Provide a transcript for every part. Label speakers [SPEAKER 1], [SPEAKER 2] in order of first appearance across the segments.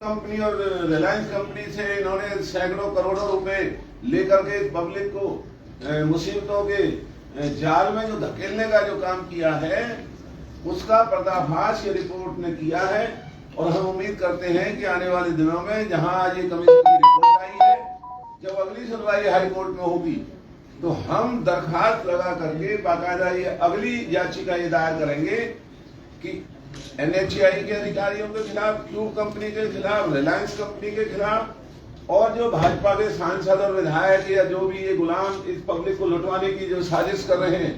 [SPEAKER 1] Company और Reliance company से इन्होंने सैकड़ों करोड़ों रुपए लेकर के पब्लिक को मुसीबतों के जाल में जो धकेलने का जो काम किया है उसका पर्दाफाश ये रिपोर्ट ने किया है। और हम उम्मीद करते हैं कि आने वाले दिनों में जहां आज ये कमीशन की रिपोर्ट आई है, जब अगली सुनवाई हाई कोर्ट में होगी तो हम दरखास्त लगा करके बाकायदा ये अगली याचिका ये दायर करेंगे कि NHAI के अधिकारियों के खिलाफ, ट्यूब कंपनी के खिलाफ, रिलायंस कंपनी के खिलाफ और जो भाजपा के सांसद और विधायक या जो भी ये गुलाम इस पब्लिक को लुटवाने की जो साजिश कर रहे हैं,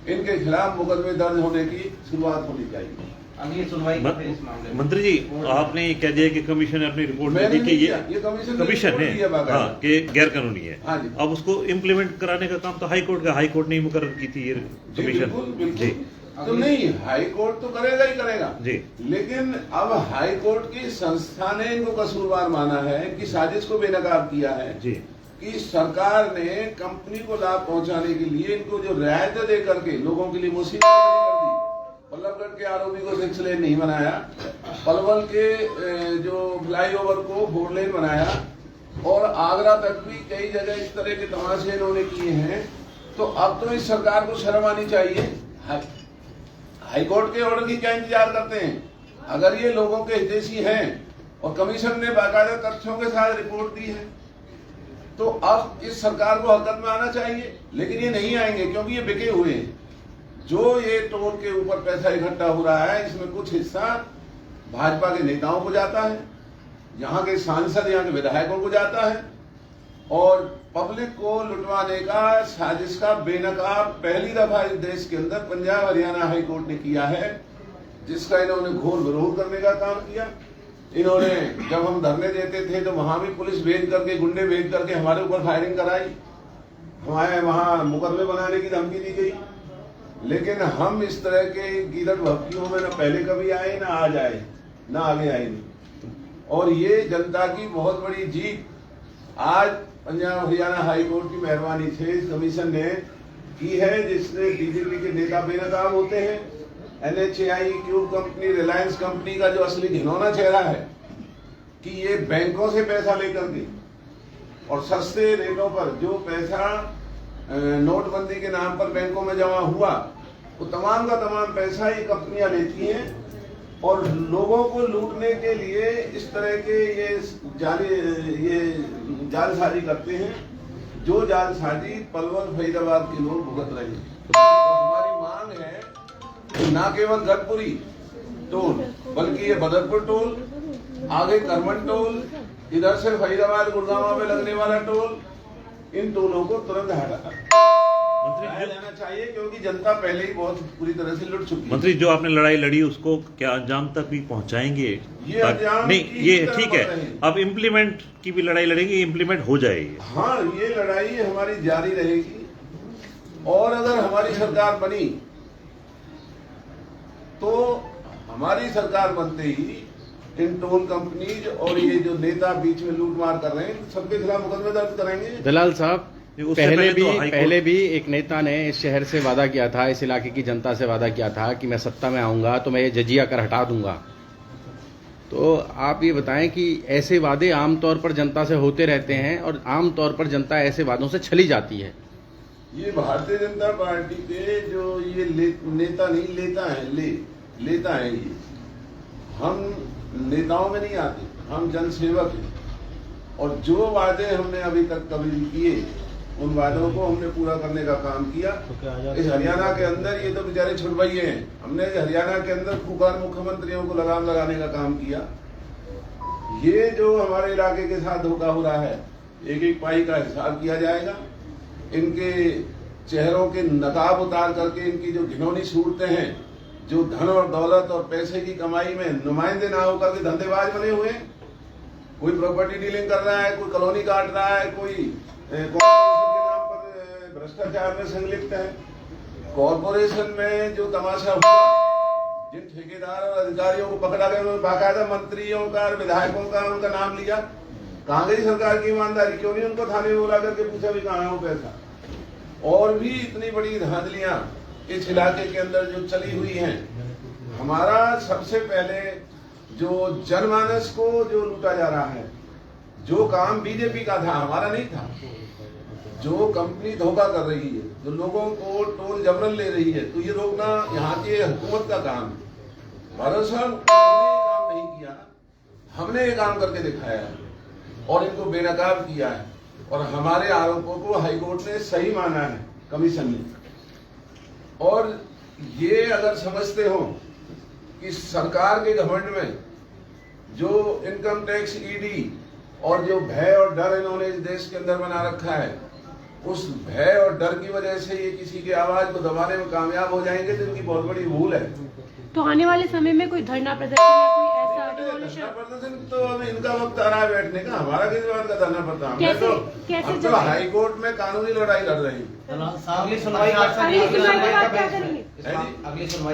[SPEAKER 1] इनके खिलाफ मुकदमे दर्ज होने की शुरुआत होनी चाहिए।
[SPEAKER 2] अगली सुनवाई इस मामले में
[SPEAKER 3] मंत्री जी, आपने ये कह दिया कि कमीशन ने अपनी रिपोर्ट में दी कि ये कमीशन है हाँ, कि गैर कानूनी है।
[SPEAKER 1] हाँ जी।
[SPEAKER 3] अब उसको इम्प्लीमेंट कराने का काम तो हाई कोर्ट का, हाई कोर्ट ने ही मुकर्रर की थी ये कमीशन जी।
[SPEAKER 1] तो नहीं, हाई कोर्ट तो करेगा ही करेगा
[SPEAKER 3] जी,
[SPEAKER 1] लेकिन अब हाई कोर्ट की संस्था ने इनको कसूरवार माना है कि साजिश को बेनकाब किया है
[SPEAKER 3] जी
[SPEAKER 1] कि सरकार ने कंपनी को लाभ पहुंचाने के लिए इनको जो रियायतें दे करके लोगों के लिए मुसीबत कर दी। पल्लवगढ़ के आरोपी को 6 लेन नहीं बनाया, पलवल के जो फ्लाईओवर को 4 लेन बनाया और आगरा तक भी कई जगह इस तरह के तमाशे इन्होंने किए हैं। तो अब तो इस सरकार को शर्म आनी चाहिए। हाईकोर्ट के ऑर्डर की क्या इंतजार करते हैं? अगर ये लोगों के हितैषी हैं और कमीशन ने बाकायदा तथ्यों के साथ रिपोर्ट दी है तो अब इस सरकार को हरकत में आना चाहिए। लेकिन ये नहीं आएंगे क्योंकि ये बिके हुए हैं। जो ये टोल के ऊपर पैसा इकट्ठा हो रहा है इसमें कुछ हिस्सा भाजपा के नेताओं को जाता है, यहाँ के सांसद, यहाँ के विधायकों को जाता है और पब्लिक को लुटवाने का साजिश का बेनकाब पहली दफा इस देश के अंदर पंजाब हरियाणा हाई कोर्ट ने किया है, जिसका इन्होंने घोर विरोध करने का काम किया। इन्होंने जब हम धरने देते थे तो वहां भी पुलिस भेज करके, गुंडे भेज करके हमारे ऊपर फायरिंग कराई, हमारे वहां मुकदमे बनाने की धमकी दी गई। लेकिन हम इस तरह के गीदड़ भक्तियों में न पहले कभी आए, न आज आए, न आगे आएंगे। और ये जनता की बहुत बड़ी जीत आज पंजाब हरियाणा हाई कोर्ट की मेहरबानी से इस कमीशन ने की है, जिसने बीजेपी के नेता बेनकाब होते हैं। NHAI, tube company, Reliance company का जो असली घिनौना चेहरा है कि ये बैंकों से पैसा लेकर के और सस्ते रेटों पर जो पैसा नोटबंदी के नाम पर बैंकों में जमा हुआ, वो तमाम का तमाम पैसा ये कंपनियां लेती हैं और लोगों को लूटने के लिए इस तरह के ये जालसाजी करते हैं, जो जालसाजी पलवल फरीदाबाद के लोग भुगत रहे हैं। तो हमारी मांग है कि न केवल गढ़पुरी टोल बल्कि ये बदरपुर टोल, आगे करमन टोल, इधर से फरीदाबाद गुड़गांव में लगने वाला टोल, इन टोलों को तुरंत हटाया जाना चाहिए क्योंकि जनता पहले ही बहुत पूरी तरह से लुट चुकी है।
[SPEAKER 3] मंत्री, जो आपने लड़ाई लड़ी उसको क्या अंजाम तक भी पहुंचाएंगे?
[SPEAKER 1] ये अंजाम
[SPEAKER 3] नहीं, ये ठीक है, अब इम्प्लीमेंट की भी लड़ाई लड़ेंगे, इम्प्लीमेंट हो जाएगी।
[SPEAKER 1] हाँ, ये लड़ाई हमारी जारी रहेगी और अगर हमारी सरकार बनी तो हमारी सरकार बनते ही इन टोल कंपनीज और ये जो नेता बीच में लूटमार कर रहे हैं सबके खिलाफ मुकदमे दर्ज कराएंगे।
[SPEAKER 4] दलाल साहब, पहले भी एक नेता ने इस शहर से वादा किया था, इस इलाके की जनता से वादा किया था कि मैं सत्ता में आऊंगा तो मैं ये जजिया कर हटा दूंगा। तो आप ये बताएं कि ऐसे वादे आमतौर पर जनता से होते रहते हैं और आमतौर पर जनता ऐसे वादों से छली जाती है।
[SPEAKER 1] ये भारतीय जनता पार्टी के जो ये नेता नहीं लेता है ये, हम नेताओं में नहीं आते, हम जनसेवक हैं और जो वादे हमने अभी तक कभी किए उन वादों को हमने पूरा करने का काम किया। इस हरियाणा के अंदर ये तो बेचारे छुड़वाइए हैं, हमने हरियाणा के अंदर खुकार मुख्यमंत्रियों को लगाम लगाने का काम किया। ये जो हमारे इलाके के साथ धोखा हो रहा है, एक एक पाई का हिसाब किया जाएगा। इनके चेहरों के नकाब उतार करके इनकी जो घिनौनी सूरतें हैं, जो धन और दौलत और पैसे की कमाई में नुमाइंदे ना होकर के धंधेबाज बने हुए, कोई प्रॉपर्टी डीलिंग कर रहा है, कोई कॉलोनी काट रहा है, कोई कॉर्पोरेशन के नाम पर भ्रष्टाचार में संलिप्त है। कॉर्पोरेशन में जो तमाशा हुआ, जिन ठेकेदार और अधिकारियों को पकड़ा गया उन्होंने बाकायदा मंत्रियों का, विधायकों का उनका नाम लिया। कहाँ गई सरकार की ईमानदारी? क्यों नहीं उनको थाने में बुला करके पूछा भी कहाँ है वो पैसा? और भी इतनी बड़ी धांधलियां इस इलाके के अंदर जो चली हुई हैं। हमारा सबसे पहले जो जनमानस को जो लूटा जा रहा है, जो काम बीजेपी का था, हमारा नहीं था, जो कंपनी धोखा कर रही है, जो लोगों को टोल जबरन ले रही है, तो ये रोकना यहाँ की हुकूमत का काम है। भारत साहब उन्होंने ये काम नहीं किया, हमने ये काम करके दिखाया है और इनको बेनकाब किया है और हमारे आरोपों को हाईकोर्ट ने सही माना है, कमीशन ने। और ये अगर समझते हो कि सरकार के गवर्नमेंट में जो इनकम टैक्स, ईडी और जो भय और डर इन्होंने इस देश के अंदर बना रखा है, उस भय और डर की वजह से ये किसी की आवाज को दबाने में कामयाब हो जाएंगे, तो इनकी बहुत बड़ी भूल है।
[SPEAKER 5] तो आने वाले समय में कोई धरना प्रदर्शन या कोई ऐसा
[SPEAKER 1] धरना प्रदर्शन तो अब इनका वक्त आ रहा है बैठने का, हमारा किस बात का धरना प्रदर्शन? हम तो हाई कोर्ट में कानूनी लड़ाई लड़ रहे हैं।
[SPEAKER 2] अगली सुनवाई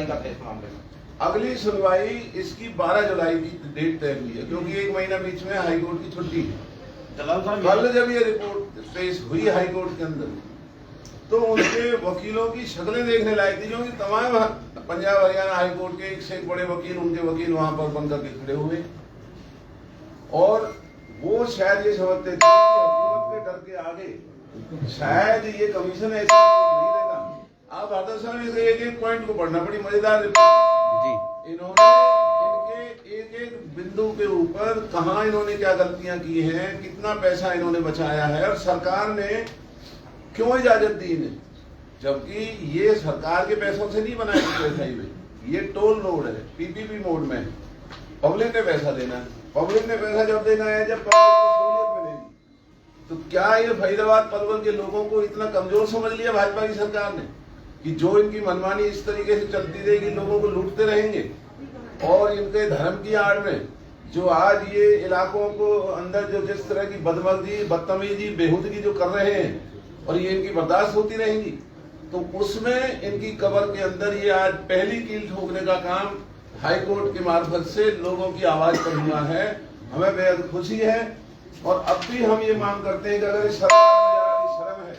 [SPEAKER 2] का इस मामले में
[SPEAKER 1] अगली सुनवाई इसकी 12 जुलाई की डेट तय हुई है, क्योंकि एक महीना बीच में हाईकोर्ट की छुट्टी है। कल जब ये रिपोर्ट पेश हुई हाईकोर्ट के अंदर, तो उनके वकीलों की शक्लें देखने लायक थी, क्योंकि तमाम पंजाब हरियाणा हाईकोर्ट के एक से एक बड़े वकील, उनके वकील वहां पर बनकर के खड़े हुए और वो शायद ये समझते थे कि हुकूमत के डर के आगे शायद ये कमीशन ऐसे नहीं देगा। आप भारत साहब इसे एक एक पॉइंट को पढ़ना, बड़ी मजेदार जी। इन्होंने इनके एक एक बिंदु के ऊपर कहां इन्होंने क्या गलतियां की हैं, कितना पैसा इन्होंने बचाया है और सरकार ने क्यों इजाजत दी इन्हें, जबकि ये सरकार के पैसों से नहीं बनाया पैसा ही में, ये टोल रोड है, पीपीपी मोड में, पब्लिक ने पैसा देना है। पब्लिक ने पैसा जब देना है जब पब्लिक को सहूलियत मिलेगी। तो क्या ये फरीदाबाद पलवल के लोगों को इतना कमजोर समझ लिया भाजपा की सरकार ने कि जो इनकी मनमानी इस तरीके से चलती रहेगी, लोगों को लूटते रहेंगे और इनके धर्म की आड़ में जो आज ये इलाकों को अंदर जो जिस तरह की बदमर्जी, बदतमीजी, बेहूदगी जो कर रहे हैं और ये इनकी बर्दाश्त होती रहेंगी, तो उसमें इनकी कब्र के अंदर ये आज पहली कील ठोकने का काम हाईकोर्ट के मार्फत से लोगों की आवाज पर हुआ है। हमें बेहद खुशी है और अब भी हम ये मांग करते हैं कि अगर इस सरकार में शर्म है,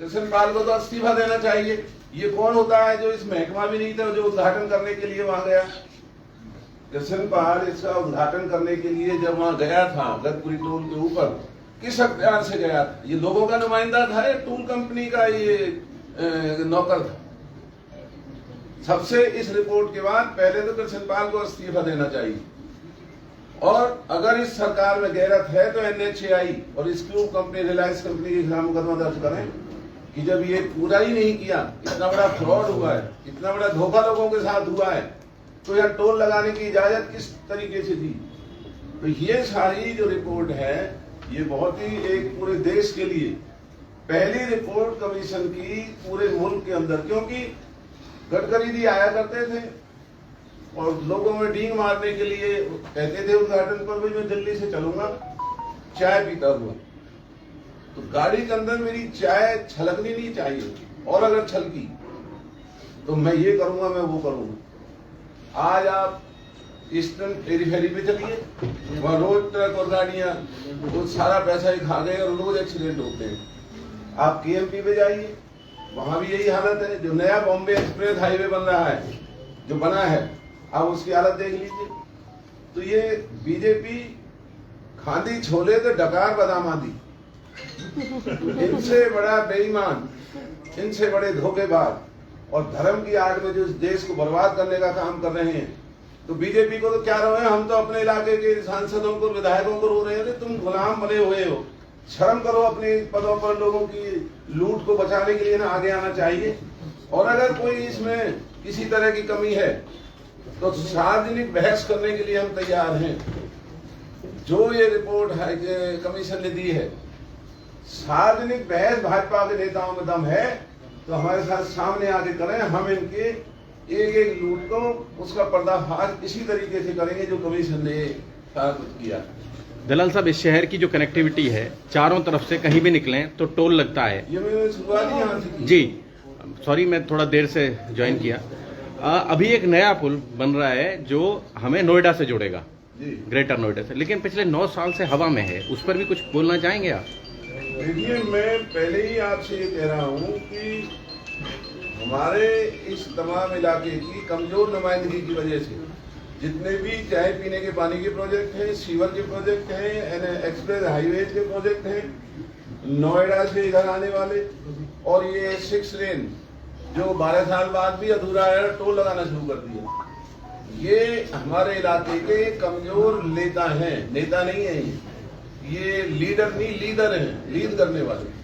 [SPEAKER 1] कृष्णपाल को तो इस्तीफा देना चाहिए। ये कौन होता है जो इस महकमा भी नहीं था, जो उद्घाटन करने के लिए वहां गया? कृष्णपाल इसका उद्घाटन करने के लिए जब वहां गया था गतपुरी टोल के ऊपर, किस अख्तियार से गया था? ये लोगों का नुमाइंदा था या टूल कंपनी का ये नौकर था? सबसे इस रिपोर्ट के बाद पहले तो कृष्णपाल को इस्तीफा देना चाहिए और अगर इस सरकार में गैरत है तो NHAI और स्क्रू कंपनी, रिलायंस कंपनी के खिलाफ मुकदमा दर्ज करें कि जब ये पूरा ही नहीं किया, इतना बड़ा फ्रॉड हुआ है, इतना बड़ा धोखा लोगों के साथ हुआ है, तो यह टोल लगाने की इजाजत किस तरीके से दी? तो ये सारी जो रिपोर्ट है ये बहुत ही एक पूरे देश के लिए पहली रिपोर्ट कमीशन की पूरे मुल्क के अंदर, क्योंकि गडकरी जी आया करते थे और लोगों में डींग मारने के लिए कहते थे उद्घाटन पर भी मैं दिल्ली से चलूंगा चाय पीता हुआ, तो गाड़ी के अंदर मेरी चाय छलकनी नहीं चाहिए और अगर छलकी तो मैं ये करूंगा, मैं वो करूंगा। आज आप ईस्टर्न पेरीफेरी पे चलिए, वहाँ रोज ट्रक और गाड़ियां वो सारा पैसा ही खा गए और रोज एक्सीडेंट होते हैं। आप KMP पे जाइए, वहां भी यही हालत है। जो नया बॉम्बे एक्सप्रेस हाईवे बन रहा है, जो बना है, आप उसकी हालत देख लीजिए। तो ये बीजेपी खांदी छोले तो डकार बादाम आदि, इनसे बड़ा बेईमान, इनसे बड़े धोखेबाज और धर्म की आड़ में जो इस देश को बर्बाद करने का काम कर रहे हैं, तो बीजेपी को तो क्या रोए, हम तो अपने इलाके के सांसदों को, विधायकों को रो रहे हैं, तुम गुलाम बने हुए हो, शर्म करो। अपने पदों पर लोगों की लूट को बचाने के लिए ना आगे आना चाहिए। और अगर कोई इसमें किसी तरह की कमी है तो सार्वजनिक बहस करने के लिए हम तैयार हैं। जो ये रिपोर्ट है कमीशन ने दी है, सार्वजनिक बहस भाजपा के नेताओं में दम है तो हमारे साथ सामने आके करें। हम इनके एक एक लूट को उसका पर्दाफाश इसी तरीके से करेंगे जो कमीशन ने सारा कुछ किया।
[SPEAKER 4] दलाल साहब, इस शहर की जो कनेक्टिविटी है, चारों तरफ से कहीं भी निकलें तो टोल लगता है।
[SPEAKER 1] ये मैंने शुरुआत ही यहाँ से की।
[SPEAKER 4] जी सॉरी, मैं थोड़ा देर से ज्वाइन किया। अभी एक नया पुल बन रहा है जो हमें नोएडा से जोड़ेगा, ग्रेटर नोएडा से, लेकिन पिछले 9 साल से हवा में है। उस पर भी कुछ बोलना चाहेंगे आप?
[SPEAKER 1] देखिए, मैं पहले ही आपसे ये कह रहा हूँ कि हमारे इस तमाम इलाके की कमजोर नुमाइंदगी की वजह से जितने भी चाय पीने के पानी के प्रोजेक्ट हैं, सीवर के प्रोजेक्ट हैं, एक्सप्रेस हाईवेज के प्रोजेक्ट हैं, नोएडा से इधर आने वाले, और ये 6 लेन जो 12 साल बाद भी अधूरा है, टोल लगाना शुरू कर दिया। ये हमारे इलाके के कमजोर नेता हैं, नेता नहीं है ये लीडर नहीं, लीडर हैं, लीड करने वाले।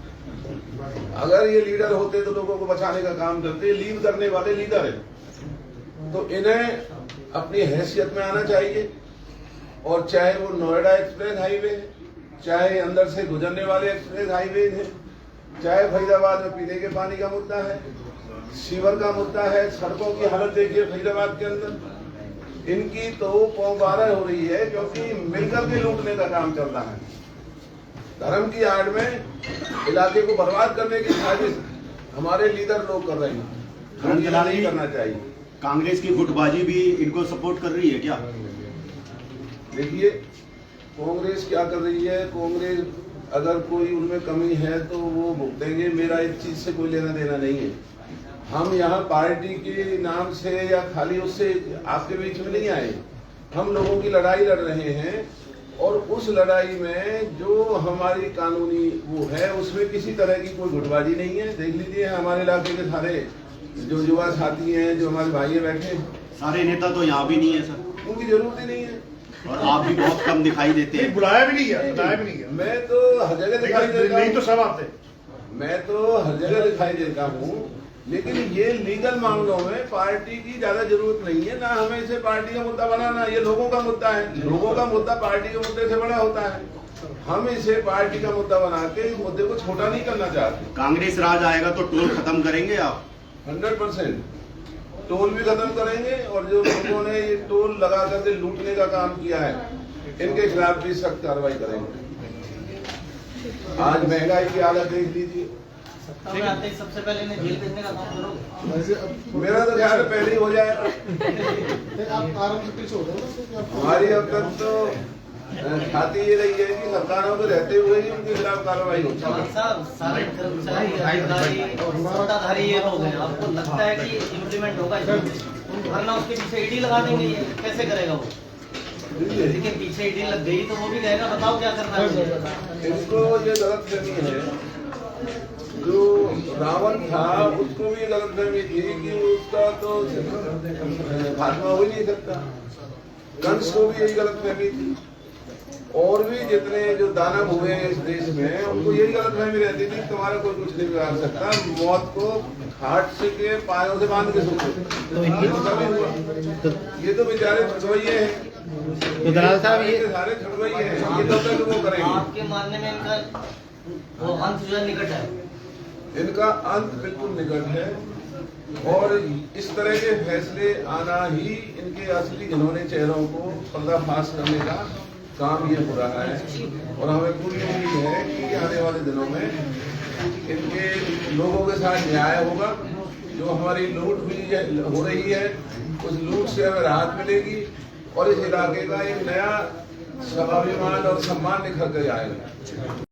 [SPEAKER 1] अगर ये लीडर होते तो लोगों को बचाने का काम करते, लीड करने वाले लीडर हैं। तो इन्हें अपनी हैसियत में आना चाहिए, और चाहे वो नोएडा एक्सप्रेस हाईवे है, चाहे अंदर से गुजरने वाले एक्सप्रेस हाईवे है, चाहे फरीदाबाद में पीने के पानी का मुद्दा है, सीवर का मुद्दा है, सड़कों की हालत देखिए फरीदाबाद के अंदर, इनकी तो पौबारह हो रही है, क्योंकि मिलकर के लूटने का काम चल रहा है। धर्म की आड़ में इलाके को बर्बाद करने की साजिश हमारे लीडर लोग कर रहे हैं, हमें नहीं करना चाहिए।
[SPEAKER 6] कांग्रेस की गुटबाजी भी इनको सपोर्ट कर रही है क्या?
[SPEAKER 1] देखिए, कांग्रेस क्या कर रही है, कांग्रेस अगर कोई उनमें कमी है तो वो भुगतेंगे, मेरा इस चीज से कोई लेना देना नहीं है। हम यहाँ पार्टी के नाम से या खाली उससे आपके बीच में नहीं आए, हम लोगों की लड़ाई लड़ रहे हैं, और उस लड़ाई में जो हमारी कानूनी वो है उसमें किसी तरह की कोई गुटबाजी नहीं है। देख लीजिए हमारे इलाके के सारे जो युवा साथी हैं, जो हमारे भाई बैठे हैं,
[SPEAKER 6] सारे नेता तो यहाँ भी नहीं है सर,
[SPEAKER 1] उनकी जरूरत ही नहीं है,
[SPEAKER 6] और आप भी बहुत कम दिखाई देते हैं।
[SPEAKER 7] बुलाया भी नहीं गया, बुलाया भी नहीं गया।
[SPEAKER 1] मैं तो हर जगह दिखाई देता
[SPEAKER 7] नहीं तो
[SPEAKER 1] हूँ,
[SPEAKER 7] सब आते।
[SPEAKER 1] मैं तो हर जगह दिखाई देता हूँ, लेकिन ये लीगल मामलों में पार्टी की ज्यादा जरूरत नहीं है, ना हमें इसे पार्टी का मुद्दा बनाना। ये लोगों का मुद्दा है, लोगों का मुद्दा पार्टी के मुद्दे से बड़ा होता है। हम इसे पार्टी का मुद्दा बना के इस मुद्दे को छोटा नहीं करना चाहते।
[SPEAKER 6] कांग्रेस राज आएगा तो टोल खत्म करेंगे आप?
[SPEAKER 1] 100% टोल भी खत्म करेंगे, और जो लोगों ने ये टोल लगा करके लूटने का काम किया है, इनके खिलाफ भी सख्त कार्रवाई करेंगे। आज महंगाई की हालत देख लीजिए।
[SPEAKER 2] सत्ता में आते ही सबसे पहले इन्हें जेल भेजने का काम करोगे?
[SPEAKER 1] मेरा तो ख्याल है पहले ही हो जाएगा। हमारी अब तक तो खाती ये रही है कि सरकारों के रहते हुए ही उनके खिलाफ कार्रवाई होती है।
[SPEAKER 2] सारे कर्मचारी, अधिकारी और सत्ताधारी ये लोग हैं, आपको लगता है कि इम्प्लीमेंट होगा वरना उसके पीछे ईडी लगा देंगे? ये कैसे करेगा वो? लेकिन पीछे ईडी लग गई तो वो भी कहेगा बताओ क्या करना है।
[SPEAKER 1] इनको ये गलतफहमी है, जो रावण था उसको भी गलतफहमी थी कि उसका तो खात्मा हो ही नहीं सकता, कंस को भी यही गलतफहमी थी, और भी जितने जो दानव हुए इस देश में उनको यही गलतफहमी रहती थी तुम्हारा कोई कुछ नहीं बिगाड़ सकता, मौत को हाथ से के पायों से बांध के सोते। ये तो बेचारे छुड़वैये हैं,
[SPEAKER 4] तो दलाल साहब ये
[SPEAKER 1] सारे छुड़वैये हैं, ये तो वो करेंगे।
[SPEAKER 2] आपके मानने में इनका वो अंत जो है निकट है?
[SPEAKER 1] इनका अंत बिल्कुल निकट है, और इस तरह के फैसले आना ही इनके असली घिनौने चेहरों को पर्दाफाश करने का काम ये हो रहा है। और हमें पूरी उम्मीद है कि आने वाले दिनों में इनके लोगों के साथ न्याय होगा। जो हमारी लूट हुई है, हो रही है, उस लूट से हमें राहत मिलेगी, और इस इलाके का एक नया स्वाभिमान और सम्मान निखर कर आएगा।